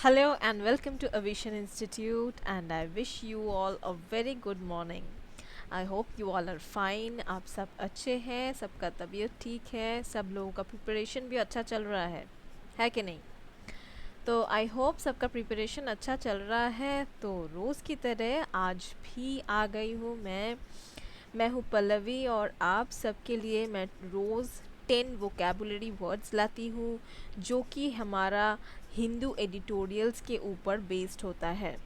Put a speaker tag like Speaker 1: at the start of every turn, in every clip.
Speaker 1: Hello and welcome to Aviation Institute, and I wish you all a very good morning. I hope you all are fine. आप सब अच्छे हैं, सबका तबीयत ठीक है, सब लोगों का प्रिपरेशन भी अच्छा चल रहा है कि नहीं? तो आई होप सबका प्रिपरेशन अच्छा चल रहा है। तो रोज़ की तरह आज भी आ गई हूँ मैं हूँ पल्लवी, और आप सबके लिए मैं रोज़ 10 वोकेबुलरी वर्ड्स लाती हूँ जो कि हमारा हिंदू एडिटोरियल्स के ऊपर बेस्ड होता है।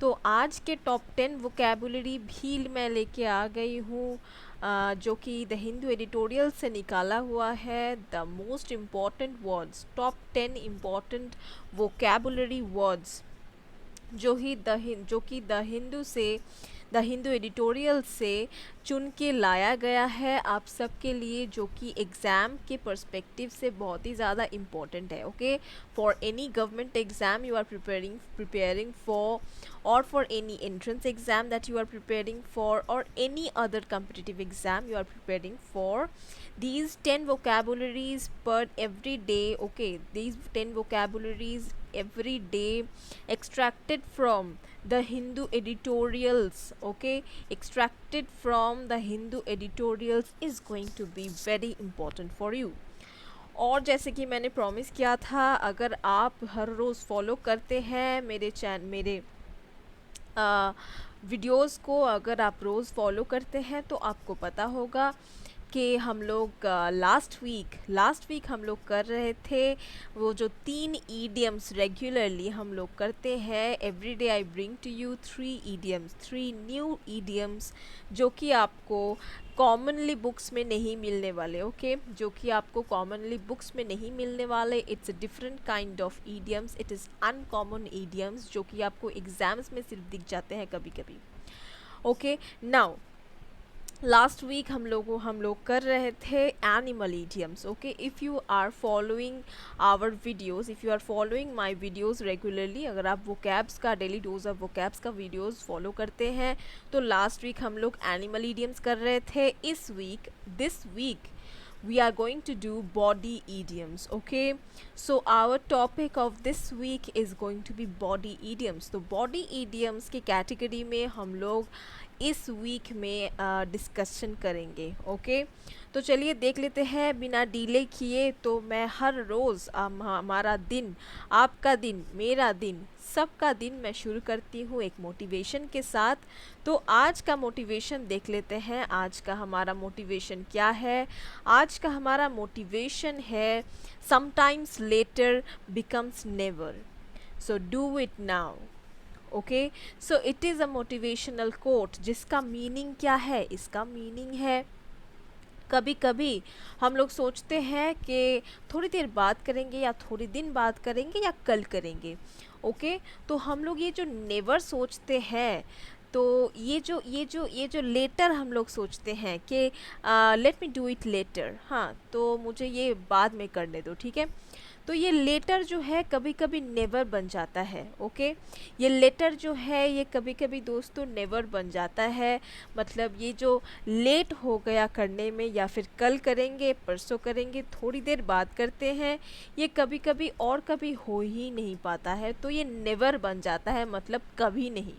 Speaker 1: तो आज के टॉप 10 वोकेबुलरी भी मैं लेके आ गई हूँ, जो कि द हिंदू एडिटोरियल से निकाला हुआ है। The most important words, top 10 important vocabulary words जो कि द हिंदू एडिटोरियल से चुन के लाया गया है आप सबके लिए, जो कि एग्ज़ाम के पर्सपेक्टिव से बहुत ही ज़्यादा इम्पोर्टेंट है। Okay, for any government exam you are preparing for, or for any entrance exam that you are preparing for, or any other competitive exam you are preparing for, these 10 vocabularies per every day. Okay, these 10 vocabularies every day extracted from the Hindu editorials, okay, extracted from the Hindu editorials is going to be very important for you. और जैसे कि मैंने promise किया था, अगर आप हर रोज़ follow करते हैं मेरे वीडियोस को, अगर आप रोज़ फॉलो करते हैं तो आपको पता होगा कि हम लोग लास्ट वीक हम लोग कर रहे थे वो जो 3 ईडियम्स रेगुलरली हम लोग करते हैं। Every day I bring to you 3 new idioms जो कि आपको कॉमनली बुक्स में नहीं मिलने वाले। ओके, जो कि आपको कॉमनली बुक्स में नहीं मिलने वाले। It's a different kind of idioms, it is uncommon idioms जो कि आपको एग्जाम्स में सिर्फ दिख जाते हैं कभी कभी। ओके, नाउ लास्ट वीक हम लोग कर रहे थे animal idioms. Okay, if you are following our videos, if you are following my videos regularly, अगर आप वोकैब्स का डेली डोज ऑफ वोकैब्स का वीडियोस फॉलो करते हैं तो लास्ट वीक हम लोग एनिमल ईडियम्स कर रहे थे। This week we are going to do body idioms. Okay, so our topic of this week is going to be body idioms. तो body idioms की कैटेगरी में हम लोग इस वीक में डिस्कशन करेंगे। ओके, तो चलिए देख लेते हैं बिना डिले किए। तो मैं हर रोज़ हमारा दिन, आपका दिन, मेरा दिन, सबका दिन मैं शुरू करती हूँ एक मोटिवेशन के साथ। तो आज का मोटिवेशन देख लेते हैं। आज का हमारा मोटिवेशन क्या है? आज का हमारा मोटिवेशन है sometimes letter becomes never, so do it now. Okay, so it is a motivational quote जिसका मीनिंग क्या है? इसका मीनिंग है कभी कभी हम लोग सोचते हैं कि थोड़ी देर बात करेंगे, या थोड़ी दिन बात करेंगे, या कल करेंगे। ओके, तो हम लोग ये जो नेवर सोचते हैं, तो ये जो लेटर हम लोग सोचते हैं कि let me do it later, हाँ तो मुझे ये बाद में करने दो, ठीक है। तो ये लेटर जो है कभी कभी नेवर बन जाता है। ओके, ये लेटर जो है ये कभी कभी दोस्तों नेवर बन जाता है। मतलब ये जो लेट हो गया करने में, या फिर कल करेंगे, परसों करेंगे, थोड़ी देर बाद करते हैं, ये कभी कभी और कभी हो ही नहीं पाता है। तो ये नेवर बन जाता है, मतलब कभी नहीं।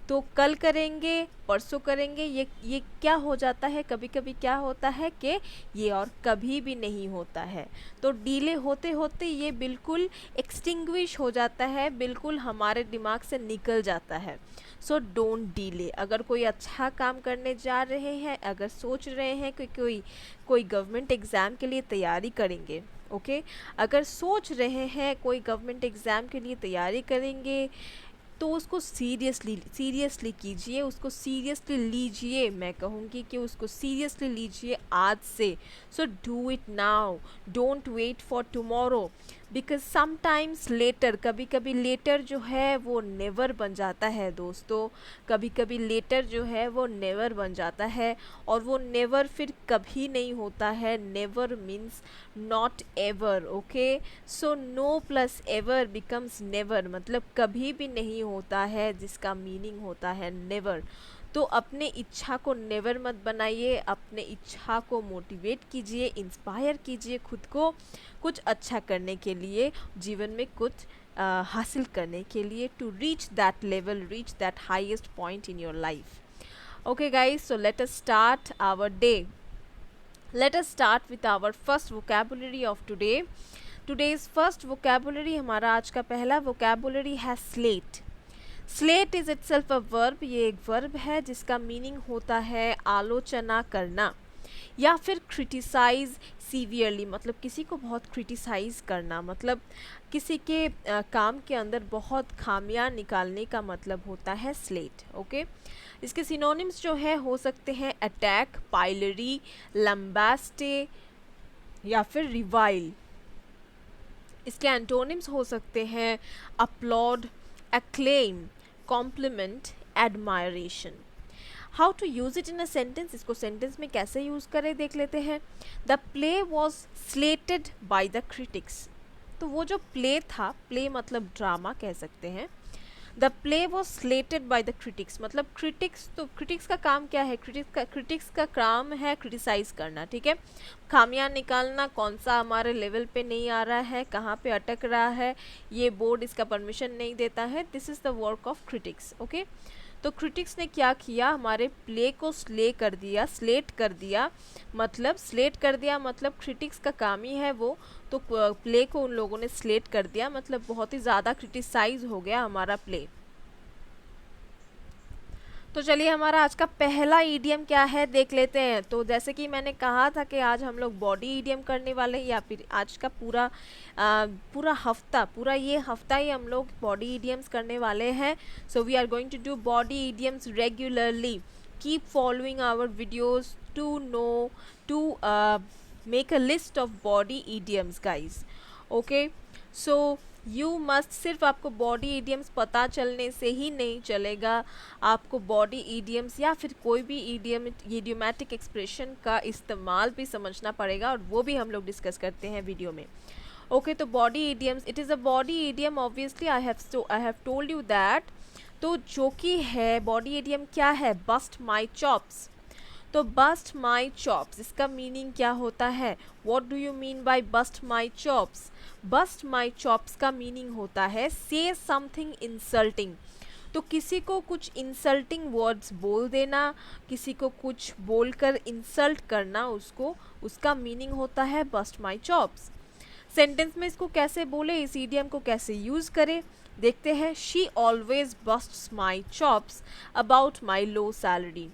Speaker 1: तो कल करेंगे, परसों करेंगे, ये क्या हो जाता है? कभी कभी क्या होता है कि ये और कभी भी नहीं होता है। तो डीले होते होते ये बिल्कुल एक्सटिंग्विश हो जाता है, बिल्कुल हमारे दिमाग से निकल जाता है। So don't delay. अगर कोई अच्छा काम करने जा रहे हैं, अगर सोच रहे हैं कि कोई गवर्नमेंट एग्ज़ाम के लिए तैयारी करेंगे, ओके, अगर सोच रहे हैं कोई गवर्नमेंट एग्ज़ाम के लिए तैयारी करेंगे, तो उसको सीरियसली कीजिए, उसको सीरियसली लीजिए। मैं कहूँगी कि उसको सीरियसली लीजिए आज से। So do it now, don't wait for tomorrow, because sometimes later, कभी कभी लेटर जो है वो नेवर बन जाता है दोस्तों। कभी कभी लेटर जो है वो नेवर बन जाता है, और वो नेवर फिर कभी नहीं होता है। Never means not ever. Okay, so no plus ever becomes never, मतलब कभी भी नहीं होता है, जिसका मीनिंग होता है नेवर। तो अपने इच्छा को नेवर मत बनाइए, अपने इच्छा को मोटिवेट कीजिए, इंस्पायर कीजिए खुद को कुछ अच्छा करने के लिए, जीवन में कुछ हासिल करने के लिए, to reach that level, reach that highest point in your life. Okay guys, so let us start our day. Let us start with our first vocabulary of today. Today's first vocabulary, हमारा आज का पहला vocabulary है slate. Slate is itself a verb. ये एक verb है जिसका meaning होता है आलोचना करना या फिर क्रिटिसाइज सीवियरली, मतलब किसी को बहुत क्रिटिसाइज करना, मतलब किसी के काम के अंदर बहुत खामियां निकालने का मतलब होता है स्लेट. ओके, इसके सिनोनिम्स जो है हो सकते हैं अटैक, पाइलरी, लम्बास्टे या फिर रिवाइल. इसके एंटोनिम्स हो सकते हैं applaud, acclaim, compliment, admiration. How to use it in a sentence, इसको सेंटेंस में कैसे यूज़ करें देख लेते हैं. The play was slated by the critics. तो वो जो प्ले था, प्ले मतलब ड्रामा कह सकते हैं. The play was slated by the critics मतलब क्रिटिक्स, तो क्रिटिक्स का काम क्या है, क्रिटिक्स का काम है क्रिटिसाइज करना. ठीक है, खामियां निकालना, कौन सा हमारे लेवल पे नहीं आ रहा है, कहाँ पे अटक रहा है, ये बोर्ड इसका परमिशन नहीं देता है. This is the work of critics. Okay, तो क्रिटिक्स ने क्या किया, हमारे प्ले को स्लेट कर दिया, मतलब क्रिटिक्स का काम ही है वो, तो प्ले को उन लोगों ने स्लेट कर दिया, मतलब बहुत ही ज़्यादा क्रिटिसाइज हो गया हमारा प्ले. तो चलिए हमारा आज का पहला ईडियम क्या है देख लेते हैं. तो जैसे कि मैंने कहा था कि आज हम लोग बॉडी ईडियम करने वाले हैं, या फिर आज का पूरा ये हफ्ता ही हम लोग बॉडी ईडियम्स करने वाले हैं. So we are going to do body idioms regularly. Keep following our videos to make a list of body idioms guys. Okay, so you must, सिर्फ आपको बॉडी ईडियम्स पता चलने से ही नहीं चलेगा, आपको बॉडी ईडियम्स या फिर कोई भी ईडियोमैटिक एक्सप्रेशन का इस्तेमाल भी समझना पड़ेगा, और वो भी हम लोग डिस्कस करते हैं वीडियो में. ओके, तो body idioms, it is a body idiom, obviously I have told you that. तो जो कि है बॉडी ईडियम क्या है, बस्ट माई चॉप्स. तो बस्ट माई चॉप्स, इसका मीनिंग क्या होता है, what do you mean by bust my chops. Bust my chops का मीनिंग होता है से समथिंग इंसल्टिंग. तो किसी को कुछ इंसल्टिंग वर्ड्स बोल देना, किसी को कुछ बोलकर इंसल्ट करना उसको, उसका मीनिंग होता है बस्ट माई चॉप्स. सेंटेंस में इसको कैसे बोले, इस ईडियम को कैसे यूज़ करें देखते हैं. She always busts my chops about my low salary.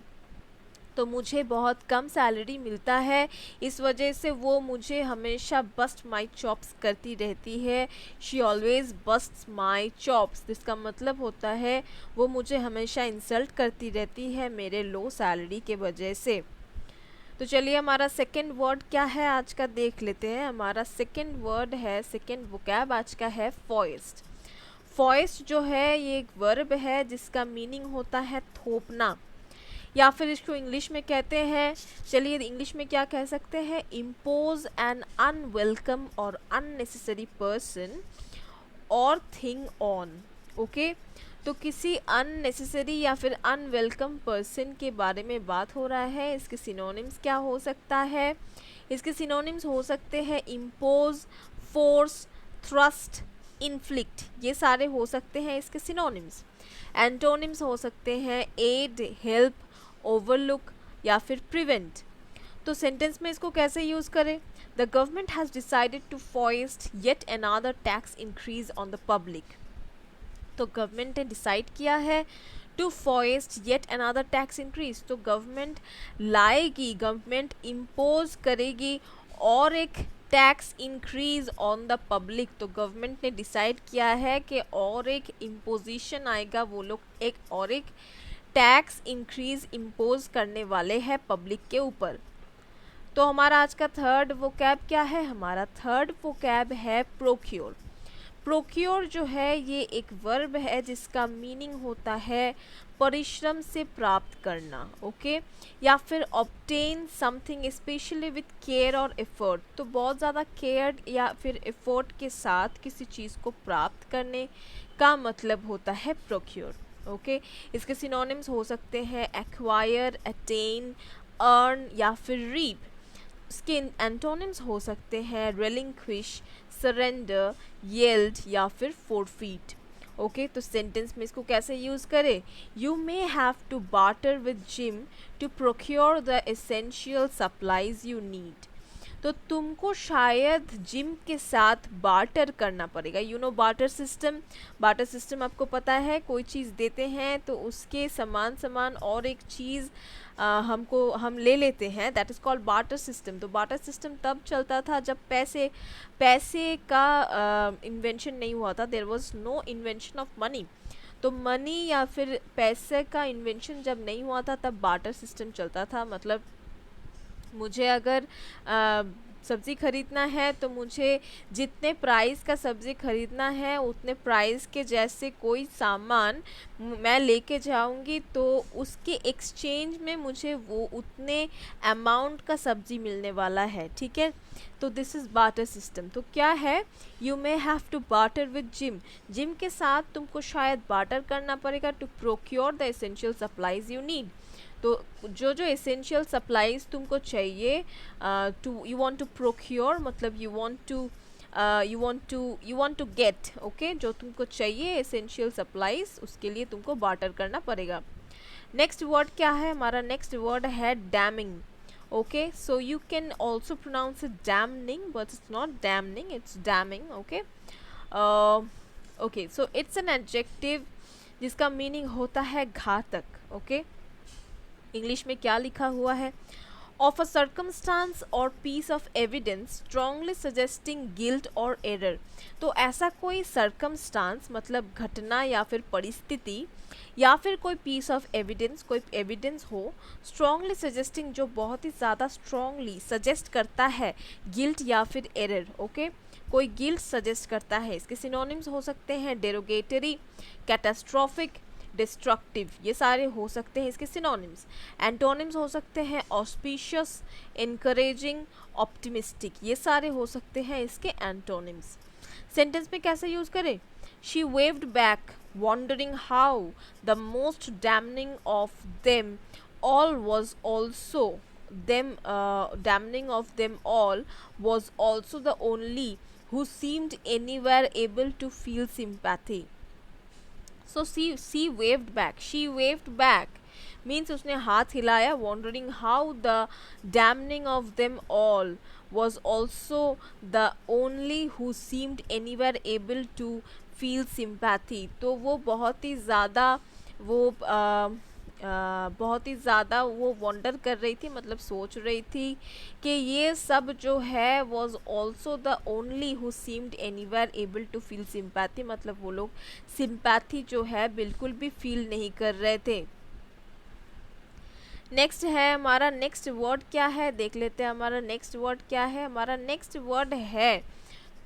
Speaker 1: तो मुझे बहुत कम सैलरी मिलता है, इस वजह से वो मुझे हमेशा बस्ट माई चॉप्स करती रहती है. She always busts my chops, जिसका मतलब होता है वो मुझे हमेशा इंसल्ट करती रहती है मेरे लो सैलरी के वजह से. तो चलिए हमारा सेकंड वर्ड क्या है आज का देख लेते हैं. हमारा सेकंड वर्ड है, सेकंड वोकैब आज का है फॉइस्ट. फॉइस्ट जो है ये एक वर्ब है जिसका मीनिंग होता है थोपना, या फिर इसको इंग्लिश में कहते हैं, चलिए इंग्लिश में क्या कह सकते हैं, इम्पोज एन अनवेलकम और अननेसेसरी पर्सन और थिंग ऑन. ओके, तो किसी अननेसेसरी या फिर अनवेलकम पर्सन के बारे में बात हो रहा है. इसके सिनोनिम्स क्या हो सकता है, इसके सिनोनिम्स हो सकते हैं इम्पोज, फोर्स, थ्रस्ट, इन्फ्लिक्ट, ये सारे हो सकते हैं इसके सिनोनिम्स. एंटोनिम्स हो सकते हैं एड, हेल्प, ओवरलुक या फिर प्रिवेंट. तो सेंटेंस में इसको कैसे यूज़ करें. The government has decided to foist yet another tax increase on the public. तो गवर्नमेंट ने डिसाइड किया है to foist yet another tax increase. तो गवर्नमेंट लाएगी, गवर्नमेंट इम्पोज करेगी और एक tax increase on the public. तो गवर्नमेंट ने डिसाइड किया है कि और एक इम्पोजिशन आएगा, वो लोग एक और एक टैक्स इंक्रीज इम्पोज करने वाले हैं पब्लिक के ऊपर. तो हमारा आज का थर्ड वोकैब क्या है, हमारा थर्ड वोकैब है प्रोक्योर. प्रोक्योर जो है ये एक वर्ब है जिसका मीनिंग होता है परिश्रम से प्राप्त करना. ओके, या फिर obtain something specially with care और एफर्ट. तो बहुत ज़्यादा केयर या फिर एफर्ट के साथ किसी चीज़ को प्राप्त करने का मतलब होता है प्रोक्योर. ओके इसके सिनोनिम्स हो सकते हैं एक्वायर, अटेन, अर्न या फिर रीप। इसके एंटोनिम्स हो सकते हैं relinquish, सरेंडर, येल्ड या फिर forfeit। ओके तो सेंटेंस में इसको कैसे यूज़ करें? You may have to barter with Jim to procure the essential supplies you need. तो तुमको शायद जिम के साथ बार्टर करना पड़ेगा। You know barter system, barter system आपको पता है, कोई चीज़ देते हैं तो उसके समान समान और एक चीज़ हम ले लेते हैं, that is called barter system. तो बार्टर सिस्टम तब चलता था जब पैसे का इन्वेंशन नहीं हुआ था, there was no invention of money. तो मनी या फिर पैसे का इन्वेंशन जब नहीं हुआ था तब बार्टर सिस्टम चलता था। मतलब मुझे अगर सब्ज़ी ख़रीदना है तो मुझे जितने प्राइस का सब्ज़ी ख़रीदना है उतने प्राइस के जैसे कोई सामान मैं लेके जाऊंगी, तो उसके एक्सचेंज में मुझे वो उतने अमाउंट का सब्ज़ी मिलने वाला है। ठीक है, तो दिस इज़ बार्टर सिस्टम। तो क्या है? You may have to barter with Jim. Jim के साथ तुमको शायद बार्टर करना पड़ेगा to procure the essential supplies you need. तो जो जो एसेंशियल सप्लाईज तुमको चाहिए, to you want to procure, मतलब you want to get, okay, जो तुमको चाहिए एसेंशियल सप्लाईज, उसके लिए तुमको बार्टर करना पड़ेगा। नेक्स्ट वर्ड क्या है हमारा? नेक्स्ट वर्ड है damning. Okay so you can also pronounce it damning, but it's not damning, it's damning. Okay okay so it's an adjective जिसका मीनिंग होता है घातक। ओके इंग्लिश में क्या लिखा हुआ है? ऑफ अ सर्कमस्टांस और piece of evidence strongly suggesting guilt और एरर। तो ऐसा कोई सर्कमस्टांस मतलब घटना या फिर परिस्थिति या फिर कोई पीस ऑफ एविडेंस, कोई एविडेंस हो, स्ट्रांगली सजेस्टिंग जो बहुत ही ज़्यादा स्ट्रांगली सजेस्ट करता है गिल्ट या फिर एरर। ओके कोई गिल्ट सजेस्ट करता है। इसके सिनोनिम्स हो सकते हैं डेरोगेटरी, कैटास्ट्रॉफिक, डिस्ट्रक्टिव, ये सारे हो सकते हैं इसके सिनोनिम्स। एंटोनिम्स हो सकते हैं ऑस्पिशियस, इनकरेजिंग, ऑप्टिमिस्टिक, ये सारे हो सकते हैं इसके एंटोनिम्स। सेंटेंस में कैसे यूज करें? She waived back wondering how the most damning of them all was also damning of them all was also the only who seemed anywhere able to feel sympathy. So she waved back. She waved back means उसने हाथ हिलाया. Wondering how the damning of them all was also the only who seemed anywhere able to feel sympathy. तो वो बहुत ही ज़्यादा वो wander कर रही थी, मतलब सोच रही थी कि ये सब जो है was also the only who seemed anywhere able to feel sympathy, मतलब वो लोग सिंपैथी जो है बिल्कुल भी फील नहीं कर रहे थे। नेक्स्ट है हमारा, नेक्स्ट वर्ड क्या है देख लेते हैं। हमारा नेक्स्ट वर्ड क्या है? हमारा नेक्स्ट वर्ड है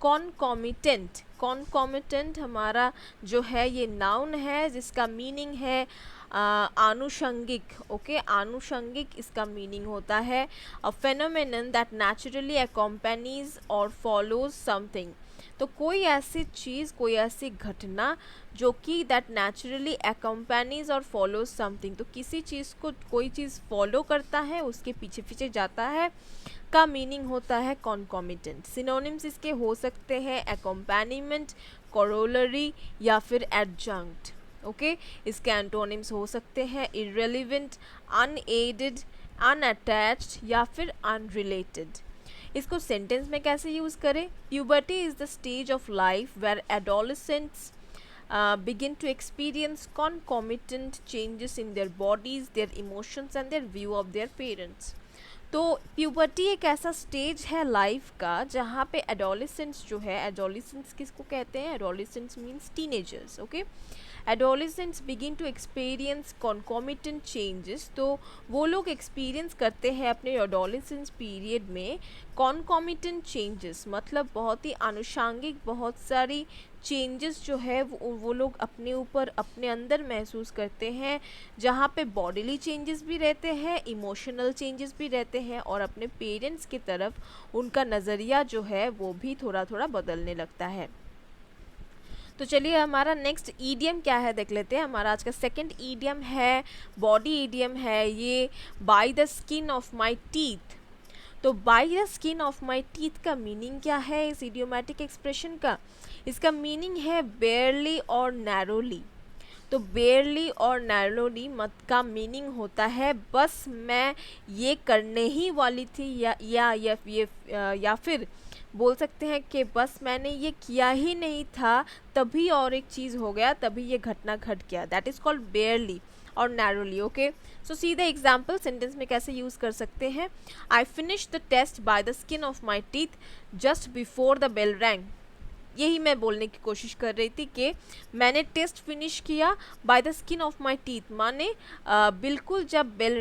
Speaker 1: कॉन्कॉमिटेंट। कॉन्कॉमिटेंट हमारा जो है ये नाउन है जिसका मीनिंग है आनुषंगिक। ओके आनुषंगिक इसका मीनिंग होता है अ फेनोमेनन दैट नेचुरली अकम्पनीज और फॉलोज समथिंग। तो कोई ऐसी चीज़, कोई ऐसी घटना जो कि दैट नेचुरली अकम्पनीज और फॉलोज समथिंग, तो किसी चीज़ को कोई चीज़ फॉलो करता है, उसके पीछे पीछे जाता है, का मीनिंग होता है कॉन्कॉमिटेंट। सिनोनिम्स इसके हो सकते हैं अकम्पैनीमेंट, कोरोलरी या फिर एडजंक्ट। ओके इसके एंटोनिम्स हो सकते हैं इररेलेवेंट, अनएडेड, अनअटैच्ड या फिर अनरिलेटेड। इसको सेंटेंस में कैसे यूज़ करें? Puberty is the stage of life where adolescents begin to experience concomitant changes in their bodies, their emotions and their view of their parents. तो प्यूबर्टी एक ऐसा stage है लाइफ का जहाँ पे एडोलेसेंट्स जो है, एडोलेसेंट्स किसको कहते हैं? Adolescents means teenagers. Okay adolescents begin to experience concomitant changes. तो वो लोग एक्सपीरियंस करते हैं अपने एडोलेसेंस पीरियड में कॉन्कॉमिटेंट चेंजेस, मतलब बहुत ही आनुषांगिक बहुत सारी चेंजेस जो है वो लोग अपने ऊपर अपने अंदर महसूस करते हैं, जहाँ पे बॉडीली चेंजेस भी रहते हैं, इमोशनल चेंजेस भी रहते हैं और अपने पेरेंट्स की तरफ उनका नज़रिया जो है वो भी थोड़ा थोड़ा बदलने लगता है। तो चलिए हमारा नेक्स्ट ईडियम क्या है देख लेते हैं। हमारा आज का सेकंड ईडियम है, बॉडी ईडियम है ये, by the skin of my teeth. तो by the skin of my teeth का मीनिंग क्या है इस इडियोमैटिक एक्सप्रेशन का? इसका मीनिंग है बेयरली और नैरोली। तो बेयरली और नैरोली मत का मीनिंग होता है बस मैं ये करने ही वाली थी, या फिर बोल सकते हैं कि बस मैंने ये किया ही नहीं था तभी और एक चीज़ हो गया, तभी ये घटना घट गया। दैट इज़ कॉल्ड बेयरली और narrowly. Okay, so see the example sentence में कैसे यूज़ कर सकते हैं। I finish the test by the skin of my teeth just before the bell rang. यही मैं बोलने की कोशिश कर रही थी कि मैंने टेस्ट फिनिश किया bye the skin of my teeth, माने बिल्कुल जब बेल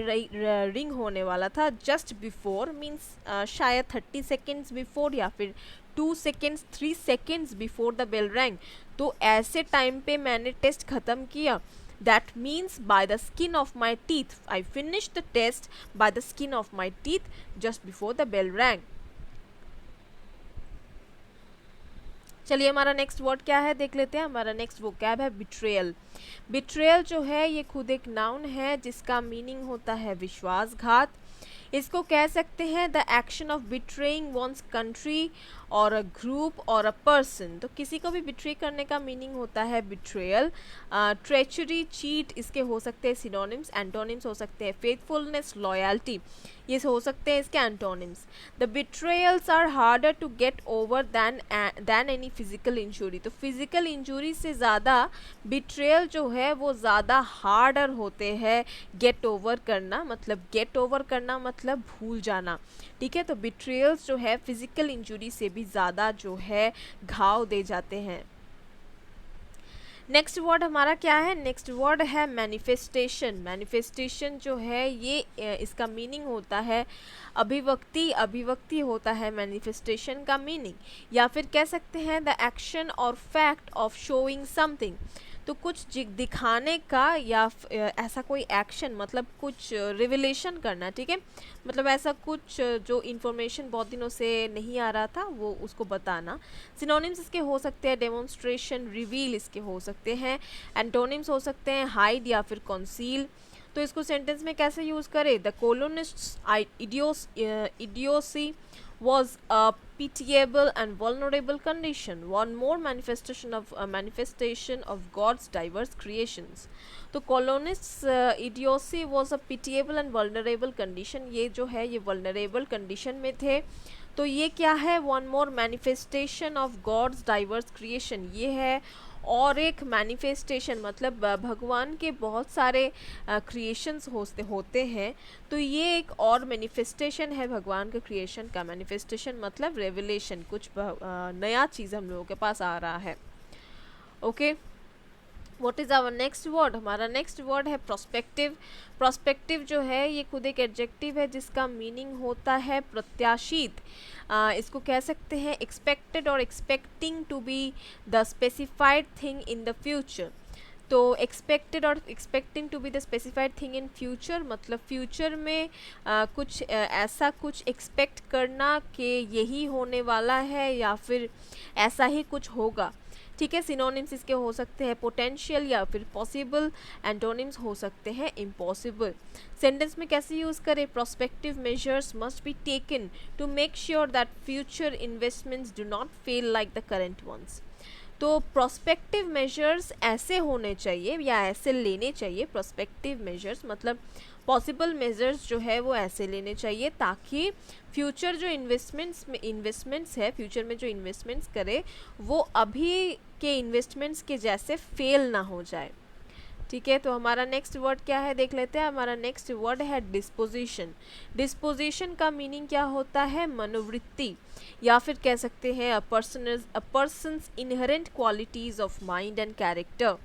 Speaker 1: रिंग होने वाला था। जस्ट बिफोर मीन्स शायद 30 सेकेंड्स बिफोर या फिर 2 seconds 3 seconds before the bell rang. तो ऐसे टाइम पे मैंने टेस्ट ख़त्म किया। That means by the skin of my teeth. I finished the test by the skin of my teeth just before the bell rang. चलिए हमारा next word क्या है देख लेते हैं। हमारा नेक्स्ट वोकैब है बिट्रेयल। बिट्रेयल जो है ये खुद एक नाउन है जिसका मीनिंग होता है विश्वासघात। इसको कह सकते हैं the action of betraying one's country और अ ग्रुप और अ पर्सन। तो किसी को भी बिट्रे करने का मीनिंग होता है बिट्रेयल। ट्रेचरी, चीट इसके हो सकते हैं सिनोनिम्स। एंटोनिम्स हो सकते हैं फेथफुलनेस, लॉयल्टी, ये हो सकते हैं इसके antonyms. The betrayals are harder to get over than any physical injury. तो फिजिकल इंजरी से ज़्यादा बिट्रेयल जो है वो ज़्यादा हार्डर होते हैं गेट ओवर करना। गेट ओवर करना मतलब भूल जाना, ठीक है। तो बिट्रेयल्स जो है फिजिकल इंजरी से भी ज़्यादा जो है घाव दे जाते हैं। नेक्स्ट वर्ड हमारा क्या है? नेक्स्ट वर्ड है मैनिफेस्टेशन। मैनिफेस्टेशन जो है ये इसका मीनिंग होता है अभिव्यक्ति। अभिव्यक्ति होता है मैनिफेस्टेशन का मीनिंग, या फिर कह सकते हैं द एक्शन और फैक्ट ऑफ शोइंग समथिंग। तो कुछ दिखाने का या ऐसा कोई एक्शन, मतलब कुछ रिविलेशन करना, ठीक है। मतलब ऐसा कुछ जो इन्फॉर्मेशन बहुत दिनों से नहीं आ रहा था वो उसको बताना। सिनोनिम्स इसके हो सकते हैं डेमोन्स्ट्रेशन, रिवील इसके हो सकते हैं। एंटोनिम्स हो सकते हैं हाइड या फिर कॉन्सील। तो इसको सेंटेंस में कैसे यूज़ करें? The colonists idiocy was a pitiable and vulnerable condition, one more manifestation of God's diverse creations. तो colonists idiocy was a pitiable and vulnerable condition, ये जो है ये vulnerable condition में थे। तो ये क्या है? one more manifestation of God's diverse creation, ये है और एक मैनिफेस्टेशन, मतलब भगवान के बहुत सारे क्रिएशंस होते हैं। तो ये एक और मैनिफेस्टेशन है भगवान के क्रिएशन का। मैनिफेस्टेशन मतलब रेवलेशन, कुछ नया चीज़ हम लोगों के पास आ रहा है। Okay, what is our next word? हमारा नेक्स्ट वर्ड है प्रोस्पेक्टिव। प्रोस्पेक्टिव जो है ये खुद एक एडजेक्टिव है जिसका मीनिंग होता है प्रत्याशित। इसको कह सकते हैं एक्सपेक्टेड और expecting to be the specified thing in the future. तो एक्सपेक्टेड और expecting to be the specified thing in future मतलब फ्यूचर में कुछ ऐसा कुछ एक्सपेक्ट करना कि यही होने वाला है या फिर ऐसा ही कुछ होगा, ठीक है। सिनोनिम्स इसके हो सकते हैं पोटेंशियल या फिर पॉसिबल। एंटोनिम्स हो सकते हैं इम्पॉसिबल। सेंटेंस में कैसे यूज़ करें? Prospective measures must be taken to make sure that future investments do not fail like the current ones. तो प्रोस्पेक्टिव मेजर्स ऐसे होने चाहिए या ऐसे लेने चाहिए। प्रोस्पेक्टिव मेजर्स मतलब पॉसिबल मेजर्स जो है वो ऐसे लेने चाहिए ताकि फ्यूचर जो इन्वेस्टमेंट्स है, फ्यूचर में जो इन्वेस्टमेंट्स करे वो अभी के इन्वेस्टमेंट्स के जैसे फेल ना हो जाए, ठीक है। तो हमारा नेक्स्ट वर्ड क्या है देख लेते हैं। हमारा नेक्स्ट वर्ड है डिस्पोजिशन। डिस्पोजिशन का मीनिंग क्या होता है? मनोवृत्ति, या फिर कह सकते हैं a person's inherent qualities of mind and character.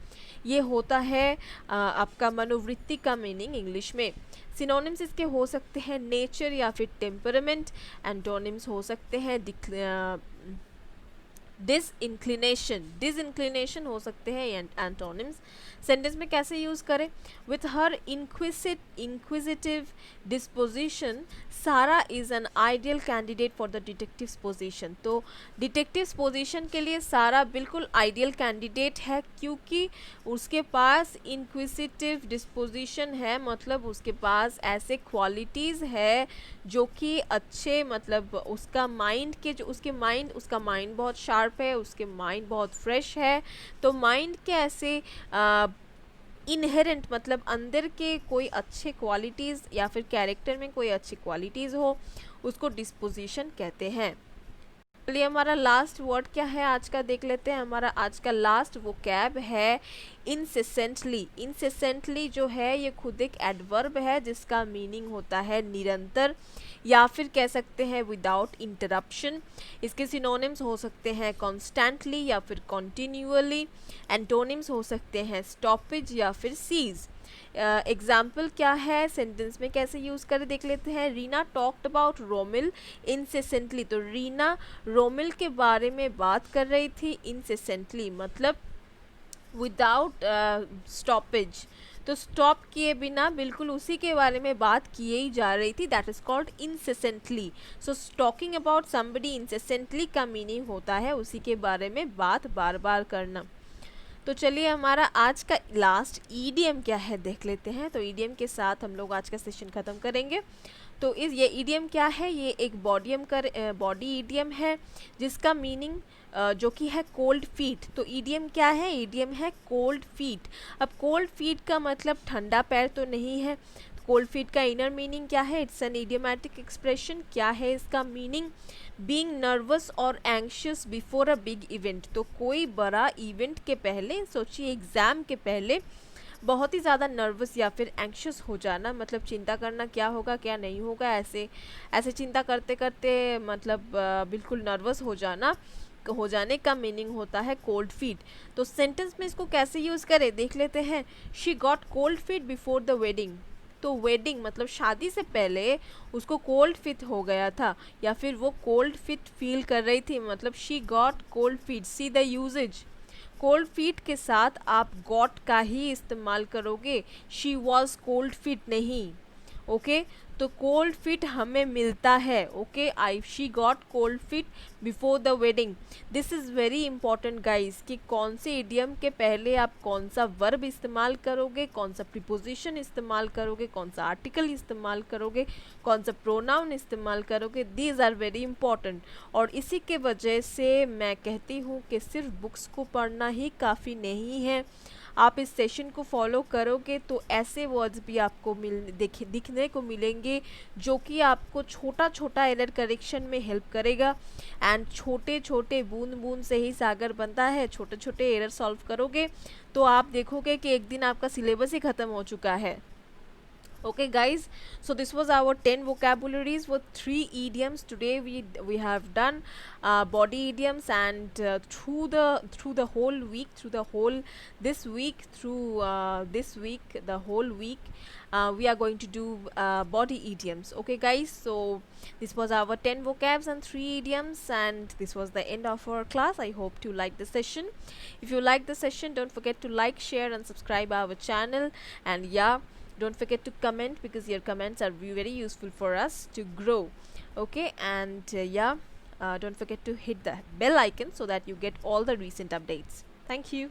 Speaker 1: ये होता है आपका मनोवृत्ति का मीनिंग इंग्लिश में। सिनोनिम्स इसके हो सकते हैं नेचर या फिर टेम्परामेंट। एंटोनिम्स हो सकते हैं डिसइंक्लिनेशन हो सकते हैं एंटोनिम्स। सेंटेंस में कैसे यूज करें? विथ हर इंक्विजिटिव डिस्पोजिशन सारा is an ideal candidate for the detective position. तो डिटेक्टिव पोजीशन के लिए सारा बिल्कुल आइडियल कैंडिडेट है, क्योंकि उसके पास इंक्विजिटिव डिस्पोजिशन है, मतलब उसके पास ऐसे क्वालिटीज़ है जो कि अच्छे, मतलब उसका माइंड बहुत शार्प है, उसके माइंड बहुत फ्रेश है। तो माइंड के ऐसे इनहेरेंट, मतलब अंदर के कोई अच्छे क्वालिटीज़ या फिर कैरेक्टर में कोई अच्छी क्वालिटीज़ हो, उसको डिस्पोजिशन कहते हैं। चलिए हमारा लास्ट वर्ड क्या है आज का देख लेते हैं। हमारा आज का लास्ट वोकैब है इंसेसेंटली। इंसेसेंटली जो है ये खुद एक एडवर्ब है जिसका मीनिंग होता है निरंतर, या फिर कह सकते हैं विदाउट इंटरप्शन। इसके सिनोनिम्स हो सकते हैं कॉन्स्टेंटली या फिर कॉन्टिन्यूअली। एंटोनिम्स हो सकते हैं स्टॉपेज या फिर सीज। एग्जाम्पल क्या है, सेंटेंस में कैसे यूज़ करें देख लेते हैं। Reena talked about Romil incessantly. तो रीना रोमिल के बारे में बात कर रही थी इंसेसेंटली, मतलब विदाउट स्टॉपेज। तो स्टॉप किए बिना बिल्कुल उसी के बारे में बात किए ही जा रही थी, that is called incessantly. So talking about somebody incessantly का मीनिंग होता है उसी के बारे में बात बार बार करना। तो चलिए हमारा आज का लास्ट ईडीएम क्या है देख लेते हैं। तो ईडीएम के साथ हम लोग आज का सेशन ख़त्म करेंगे। तो ये ईडीएम क्या है? ये एक बॉडी ईडीएम है जिसका मीनिंग जो कि है कोल्ड फीट। तो ईडीएम क्या है? ईडीएम है कोल्ड फीट। अब कोल्ड फीट का मतलब ठंडा पैर तो नहीं है। कोल्ड फीट का इनर मीनिंग क्या है? It's an idiomatic expression. क्या है इसका मीनिंग? बीइंग नर्वस और anxious before a big event. तो कोई बड़ा इवेंट के पहले, सोचिए एग्ज़ाम के पहले बहुत ही ज़्यादा नर्वस या फिर एंग्शियस हो जाना, मतलब चिंता करना क्या होगा क्या नहीं होगा, ऐसे चिंता करते करते मतलब बिल्कुल नर्वस हो जाने का मीनिंग होता है कोल्ड फीट। तो सेंटेंस में इसको कैसे यूज़ करें देख लेते हैं। She got cold feet before the wedding. तो वेडिंग मतलब शादी से पहले उसको कोल्ड फीट हो गया था, या फिर वो कोल्ड फीट फील कर रही थी, मतलब she got cold feet. See the usages. Cold feet के साथ आप गॉट का ही इस्तेमाल करोगे, शी वॉज कोल्ड फीट नहीं। ओके तो कोल्ड फीट हमें मिलता है। Okay she got cold feet before the wedding. This is very important guys कि कौन से इडियम के पहले आप कौन सा वर्ब इस्तेमाल करोगे, कौन सा प्रीपोजिशन इस्तेमाल करोगे, कौन सा आर्टिकल इस्तेमाल करोगे, कौन सा प्रोनाउन इस्तेमाल करोगे। These are very important. और इसी के वजह से मैं कहती हूँ कि सिर्फ बुक्स को पढ़ना ही काफ़ी नहीं है। आप इस सेशन को फॉलो करोगे तो ऐसे वर्ड्स भी आपको दिखने को मिलेंगे जो कि आपको छोटा छोटा एरर करेक्शन में हेल्प करेगा। एंड छोटे छोटे बूंद बूंद से ही सागर बनता है। छोटे छोटे एरर सॉल्व करोगे तो आप देखोगे कि एक दिन आपका सिलेबस ही ख़त्म हो चुका है। Okay guys, so this was our 10 vocabularies with 3 idioms. Today we have done body idioms, and through the whole week, this week the whole week we are going to do body idioms. Okay guys, so this was our 10 vocabs and 3 idioms, and this was the end of our class. I hope you like the session. If you like the session, don't forget to like, share and subscribe our channel. And yeah, don't forget to comment, because your comments are very useful for us to grow. Okay, and don't forget to hit the bell icon so that you get all the recent updates. Thank you.